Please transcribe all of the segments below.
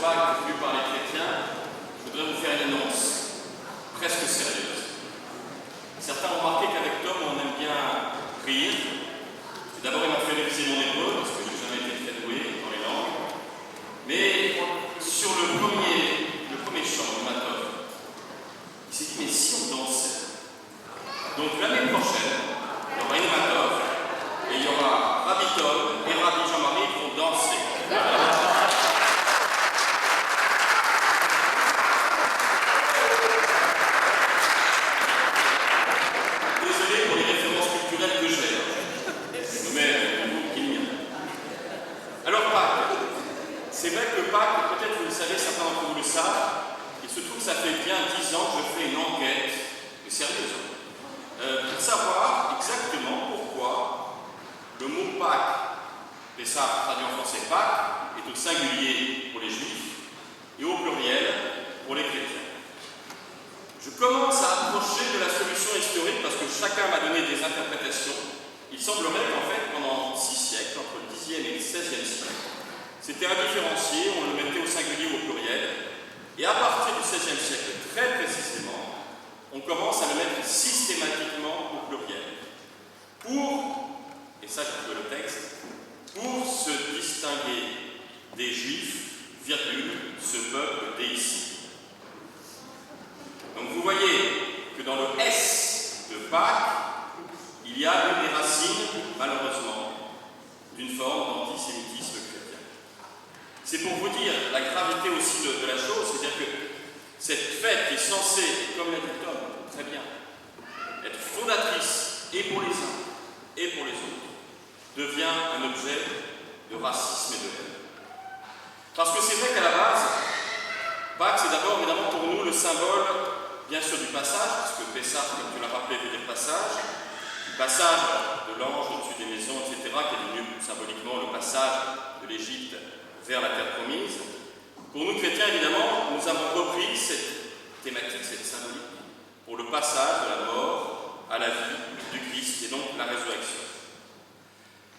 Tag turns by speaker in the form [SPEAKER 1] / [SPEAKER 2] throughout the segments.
[SPEAKER 1] Pâques vue par les chrétiens, je voudrais vous faire une annonce presque sérieuse. Certains ont remarqué qu'avec Tom, on aime bien rire. D'abord, il m'a fait réviser mon hébreu, parce que je n'ai jamais été très doué dans les langues. Mais sur le premier chant, le Matov, il s'est dit, mais si on dansait? Donc l'année prochaine, il y aura une Matov, et il y aura Rabbi Tom et Rabbi Jean-Marie qui vont danser. Désolé pour les références culturelles que j'ai. Je me mets au niveau qui est mien. Alors Pâques, c'est vrai que Pâques, peut-être vous le savez, certains d'entre vous le savent, il se trouve que ça fait bien 10 ans que je fais une enquête, sérieuse, pour savoir exactement pourquoi le mot Pâques, et ça traduit en français Pâques, est au singulier pour les juifs et au pluriel pour les chrétiens. Je commence à approcher de la solution historique parce que chacun m'a donné des interprétations. Il semblerait qu'en fait, pendant 6 siècles, entre le 10e et le 16e siècle, c'était indifférencié, on le mettait au singulier ou au pluriel, et à partir du 16e siècle, très précisément, on commence à le mettre systématiquement au pluriel. Pour, et ça j'ai trouvé le texte, pour se distinguer des Juifs, virgule, ce peuple déicide. Donc vous voyez que dans le S de Pâques, il y a une des racines, malheureusement, d'une forme d'antisémitisme chrétien. C'est pour vous dire la gravité aussi de la chose, c'est-à-dire que cette fête qui est censée, comme l'a dit Tom, très bien, être fondatrice et pour les uns et pour les autres, devient un objet de racisme et de haine. Parce que c'est vrai qu'à la base, Pâques, c'est d'abord évidemment pour nous le symbole, bien sûr, du passage, parce que Pessah, comme tu l'as rappelé, veut dire passage, du passage de l'ange au-dessus des maisons, etc., qui est devenu symboliquement le passage de l'Égypte vers la terre promise. Pour nous chrétiens, évidemment, nous avons repris cette thématique, cette symbolique, pour le passage de la mort à la vie du Christ et donc la résurrection.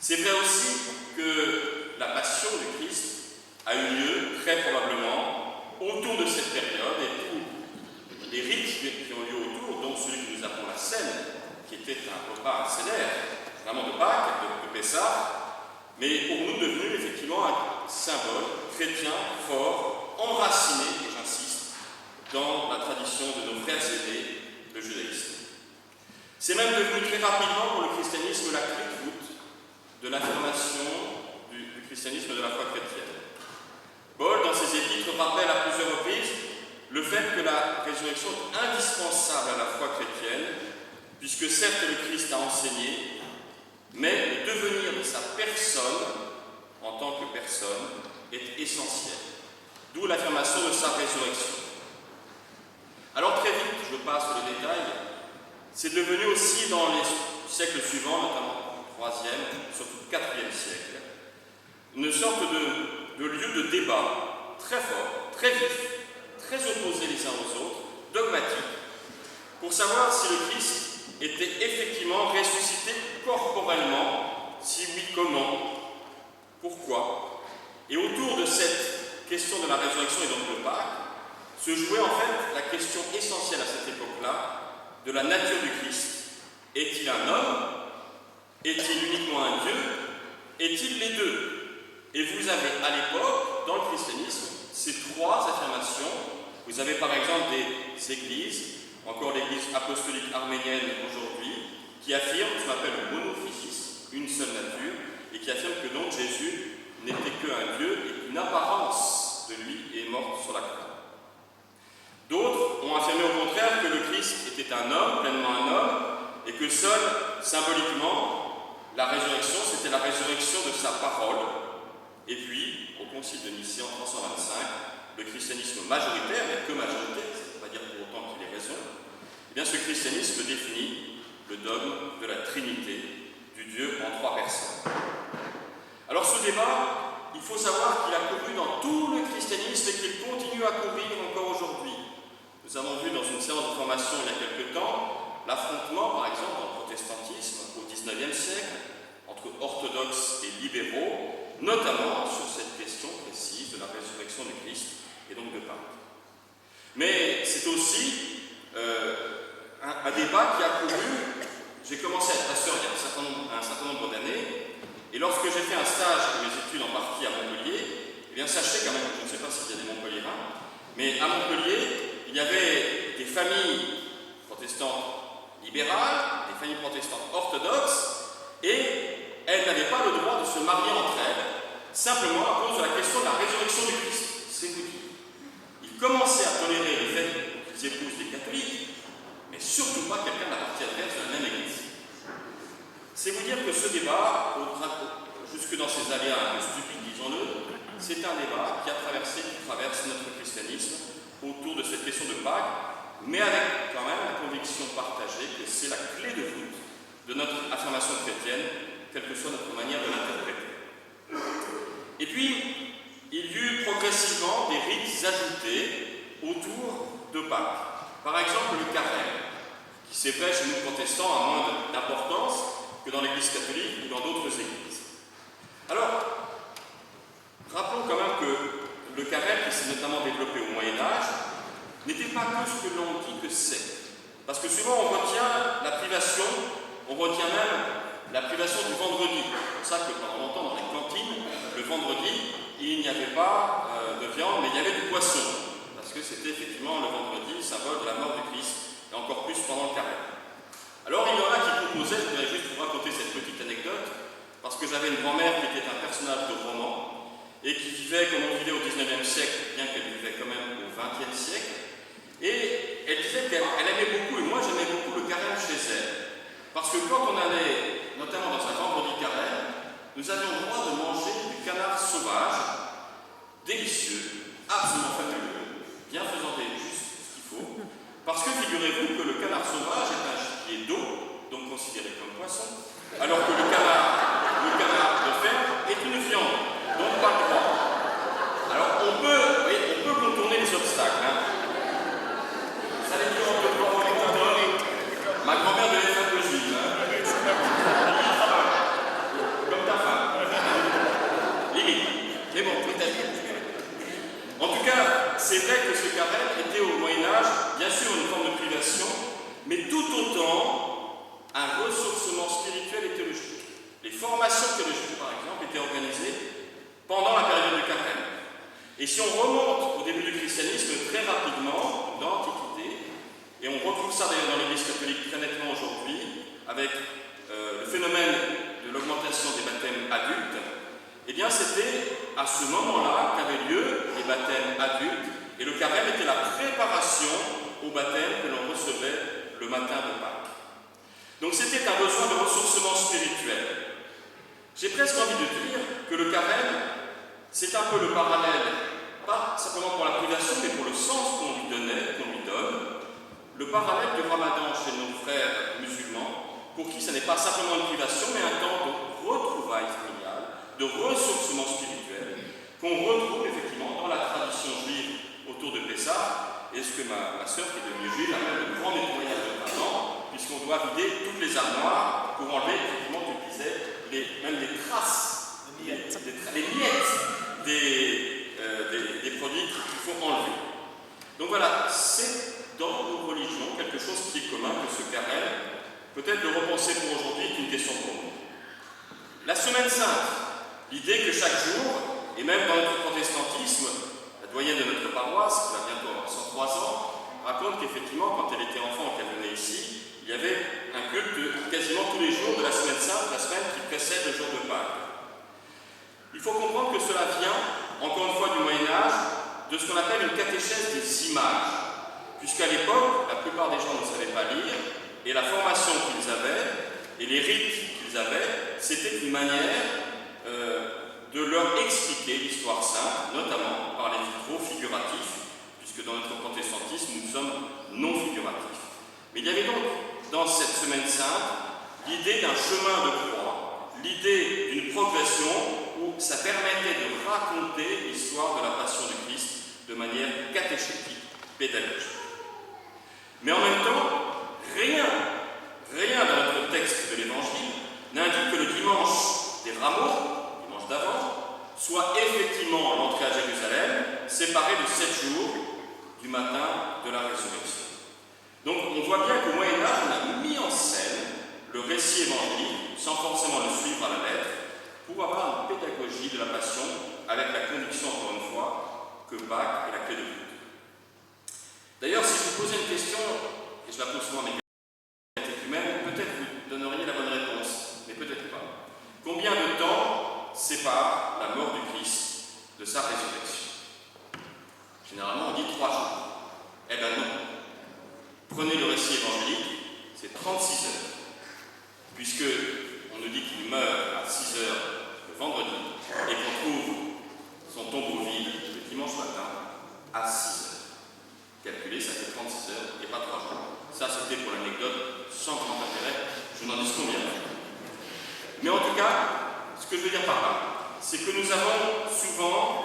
[SPEAKER 1] C'est vrai aussi que la passion du Christ a eu lieu très probablement autour de cette période et tous les rites qui ont lieu autour, dont celui que nous appelons la Cène, qui était un repas célèbre, vraiment de Pâques, de Pessah, mais pour nous devenu effectivement un symbole chrétien fort, enraciné, et j'insiste, dans la tradition de nos frères aînés, le judaïsme. C'est même devenu très rapidement pour le christianisme la clé de voûte de l'affirmation du christianisme de la foi chrétienne. Paul, dans ses épîtres, rappelle à plusieurs reprises le fait que la résurrection est indispensable à la foi chrétienne, puisque certes le Christ a enseigné, mais le devenir de sa personne, en tant que personne, est essentiel. D'où l'affirmation de sa résurrection. Alors très vite, je passe sur les détails, c'est devenu aussi dans les siècles suivants, notamment le 3e, surtout le 4e siècle, une sorte de lieu de débat très fort, très vif, très opposés les uns aux autres, dogmatiques, pour savoir si le Christ était effectivement ressuscité corporellement, si oui, comment, pourquoi. Et autour de cette question de la résurrection et donc de Pâques, se jouait en fait la question essentielle à cette époque-là de la nature du Christ. Est-il un homme? Est-il uniquement un Dieu? Est-il les deux? Et vous avez à l'époque, dans le christianisme, ces trois affirmations. Vous avez par exemple des églises, encore l'église apostolique arménienne aujourd'hui, qui affirment ce qu'on appelle le monophysis, une seule nature, et qui affirme que donc Jésus n'était qu'un Dieu et qu'une apparence de lui est morte sur la croix. D'autres ont affirmé au contraire que le Christ était un homme, pleinement un homme, et que seul, symboliquement, la résurrection, c'était la résurrection de sa parole. Et puis, au Concile de Nicée en 325, le christianisme majoritaire, mais que majoritaire, ça ne veut pas dire pour autant qu'il ait raison, eh bien ce christianisme définit le dogme de la Trinité, du Dieu en trois personnes. Alors ce débat, il faut savoir qu'il a couru dans tout le christianisme et qu'il continue à courir encore aujourd'hui. Nous avons vu dans une séance de formation il y a quelque temps l'affrontement, par exemple, dans le protestantisme au XIXe siècle, entre orthodoxes et libéraux, notamment sur cette question précise de la résurrection du Christ c'est aussi un débat qui a couru. J'ai commencé à être pasteur il y a un certain nombre d'années, et lorsque j'ai fait un stage de mes études en partie à Montpellier, eh bien sachez quand même, je ne sais pas s'il y a des Montpelliérains, mais à Montpellier, il y avait des familles protestantes libérales, des familles protestantes orthodoxes, et elles n'avaient pas le droit de se marier entre elles, simplement à cause de la question de la résurrection du Christ. C'est vous dire. Ils commençaient à tolérer le fait qu'ils épousent des catholiques, mais surtout pas quelqu'un de la partie adverse de la même église. C'est vous dire que ce débat, jusque dans ses aléas un peu stupides, disons-le, c'est un débat qui traverse notre christianisme autour de cette question de Pâques, mais avec quand même la conviction partagée que c'est la clé de voûte de notre affirmation chrétienne, quelle que soit notre manière de l'interpréter. Et puis, il y eut progressivement des rites ajoutés autour de Pâques. Par exemple, le carême, qui c'est vrai chez nous protestants a moins d'importance que dans l'Église catholique ou dans d'autres églises. Alors, rappelons quand même que le carême, qui s'est notamment développé au Moyen-Âge, n'était pas que ce que l'on dit que c'est. Parce que souvent on retient la privation, on retient même la privation du vendredi. C'est pour ça que pendant longtemps dans les cantines, le vendredi, il n'y avait pas de viande, mais il y avait du poisson. Parce que c'était effectivement le vendredi, symbole de la mort du Christ, et encore plus pendant le carême. Alors il y en a qui proposaient, je voudrais juste vous raconter cette petite anecdote, parce que j'avais une grand-mère qui était un personnage de roman, et qui vivait comme on vivait au 19e siècle, bien qu'elle vivait quand même au 20e siècle, et elle disait qu'elle aimait beaucoup, et moi j'aimais beaucoup le carême chez elle, parce que quand on allait, notamment dans un vendredi carême, nous avions le droit de manger du canard sauvage, délicieux, absolument fabuleux, bien faisandé juste ce qu'il faut, parce que figurez-vous que le canard sauvage est un gibier d'eau, donc considéré comme poisson, alors que le canard de ferme est une viande, donc pas le droit. Alors on peut contourner les obstacles. Hein. Ça les dit, on peut contourner. Ma grand-mère devait faire le juif. Hein. Comme ta femme. Limite. Mais bon, peut-être. En tout cas, c'est vrai que ce carême était au Moyen-Âge, bien sûr une forme de privation, mais tout autant un ressourcement spirituel et théologique. Les formations théologiques, par exemple, étaient organisées pendant la période du carême. Et si on remonte au début du christianisme très rapidement, dans l'Antiquité, et on retrouve ça d'ailleurs dans l'Église catholique très nettement aujourd'hui, avec le phénomène de l'augmentation des baptêmes adultes, eh bien c'était à ce moment-là qu'avaient lieu les baptêmes adultes, et le carême était la préparation au baptême que l'on recevait le matin de Pâques. Donc c'était un besoin de ressourcement spirituel. J'ai presque envie de dire que le carême, c'est un peu le parallèle, pas simplement pour la privation, mais pour le sens qu'on lui donnait, qu'on lui donne, le parallèle du ramadan chez nos frères musulmans, pour qui ce n'est pas simplement une privation, mais un temps de retrouvailles familiales, de ressourcement spirituel, qu'on retrouve effectivement dans la tradition juive autour de Pessah, et ce que ma sœur qui est devenue juive appelle le grand nettoyage de printemps, puisqu'on doit vider toutes les armoires pour enlever, effectivement, tu disais, même les traces, les miettes des produits qu'il faut enlever. Donc voilà, c'est dans nos religions quelque chose qui est commun, que ce carême, peut-être le repenser pour aujourd'hui est une question pour nous. La semaine sainte, l'idée que chaque jour, et même dans notre protestantisme, la doyenne de notre paroisse, qui va bientôt avoir 103 ans, raconte qu'effectivement, quand elle était enfant, qu'elle venait ici, il y avait un culte quasiment tous les jours de la semaine sainte, la semaine qui précède le jour de Pâques. Il faut comprendre que cela vient, encore une fois du Moyen-Âge, de ce qu'on appelle une catéchèse des images, puisqu'à l'époque, la plupart des gens ne savaient pas lire, et la formation qu'ils avaient, et les rites qu'ils avaient, c'était une manière de leur expliquer l'histoire sainte, notamment par les vitraux figuratifs, puisque dans notre protestantisme, nous sommes non figuratifs. Mais il y avait donc, dans cette semaine sainte, l'idée d'un chemin de croix, l'idée d'une progression où ça permettait de raconter l'histoire de la passion du Christ de manière catéchétique, pédagogique. Mais en même temps, rien dans notre texte de l'Évangile n'indique que le dimanche des Rameaux, dimanche d'avant, soit effectivement l'entrée à Jérusalem, séparée de 7 jours du matin de la résurrection. Donc on voit bien qu'au Moyen-Âge, on a mis en scène le récit évangélique, sans forcément le suivre à la lettre, pour avoir une pédagogie de la passion, avec la conviction, encore une fois, que Pâques est la clé de tout. D'ailleurs, si je vous posais une question, et je la pose souvent à mes catéchumènes, peut-être vous donneriez la bonne réponse, mais peut-être pas. Combien de temps sépare la mort du Christ de sa résurrection? Généralement, on dit 3 jours. Eh bien non. Prenez le récit évangélique, c'est 36 heures. Puisque on nous dit qu'il meurt à 6 heures le vendredi et qu'on trouve son tombeau vide le dimanche matin à 6 heures. Calculé, ça fait 36 heures et pas 3 jours. Ça, c'était pour l'anecdote, sans grand intérêt, je n'en dis combien. Mais en tout cas, ce que je veux dire par là, c'est que nous avons souvent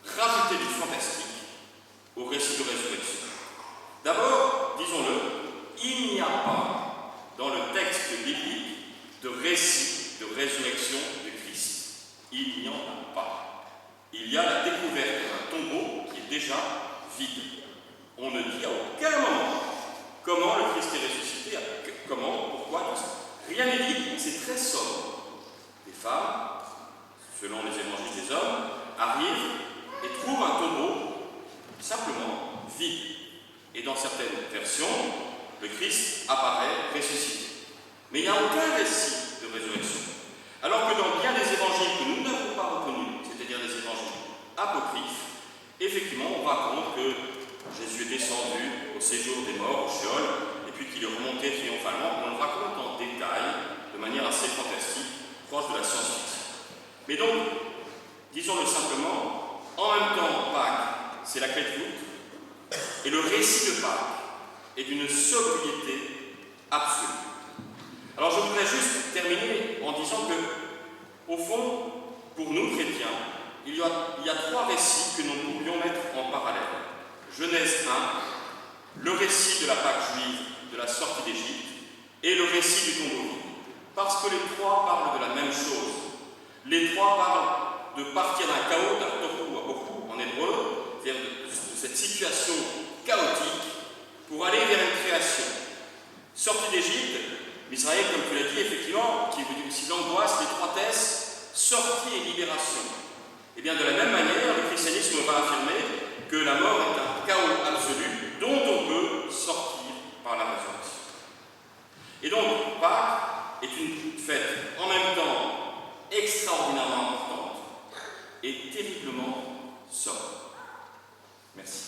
[SPEAKER 1] rajouté du fantastique au récit de résurrection. D'abord, disons-le, il n'y a pas dans le texte biblique de récit de résurrection de Christ. Il n'y en a pas. Il y a la découverte d'un tombeau qui est déjà vide. On ne dit à aucun moment comment le Christ est ressuscité, comment, pourquoi, tout ça. Rien n'est dit, c'est très sobre. Les femmes, selon les évangiles des hommes, arrivent et trouvent un tombeau simplement vide. Et dans certaines versions, le Christ apparaît ressuscité. Mais il n'y a aucun récit de résurrection. Alors que dans bien des évangiles que nous n'avons pas reconnus, c'est-à-dire des évangiles apocryphes, effectivement, on raconte que Jésus est descendu au séjour des morts, au Sheol, et puis qu'il est remonté triomphalement. On le raconte en détail, de manière assez fantastique, proche de la science-fiction. Mais donc, disons-le simplement, en même temps, Pâques, c'est la clé de voûte, et le récit de Pâques est d'une sobriété absolue. Alors je voudrais juste terminer en disant que, au fond, pour nous chrétiens, il y a 3 récits que nous pourrions mettre en parallèle. Genèse 1, le récit de la Pâque juive, de la sortie d'Égypte, et le récit du tombeau vide. Parce que les 3 parlent de la même chose. Les 3 parlent de partir d'un chaos, d'un tohu wabohu en hébreu, c'est-à-dire de cette situation chaotique, pour aller vers une création. Sortie d'Égypte, Israël, comme tu l'as dit, effectivement, qui veut dire aussi l'angoisse, les 3 thèses, sortie et libération. Et bien de la même manière, le christianisme va affirmer que la mort est un chaos absolu dont on peut sortir par la résurrection. Et donc, Pâques est une fête en même temps extraordinairement importante et terriblement sobre. Merci.